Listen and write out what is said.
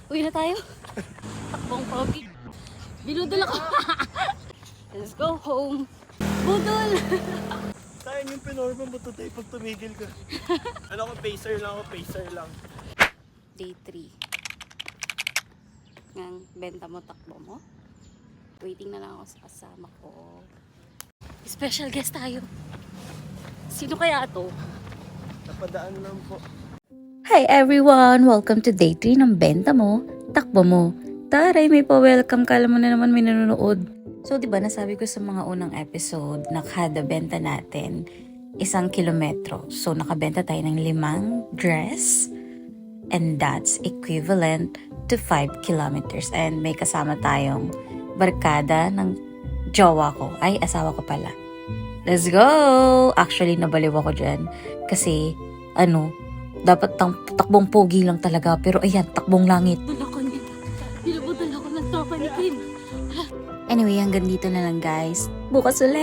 Uwi na tayo. Takbong pogi. Binudol ako. Let's go home. Budol! Sayang yung pinorma mo today pag tumigil ka. Ano ako, pacer lang. Day 3. Ngang benta mo, takbo mo. Waiting na lang ako sa kasama ko. Special guest tayo. Sino kaya to? Napadaan lang po. Hi everyone! Welcome to day 3 ng Benta Mo, Takbo Mo. Taray, may pa-welcome ka, alam mo na naman may nanonood. So, diba nasabi ko sa mga unang episode na kada benta natin 1 kilometro. So, nakabenta tayo ng 5 dress and that's equivalent to 5 kilometers. And may kasama tayong barkada ng jowa ko. Ay, asawa ko pala. Let's go! Actually, nabaliw ako dyan. Kasi, dapat takbong pogi lang talaga. Pero ayan, takbong langit. Binubudol ako ng tropa ni Kim. Anyway, hanggang dito na lang guys. Bukas ulit!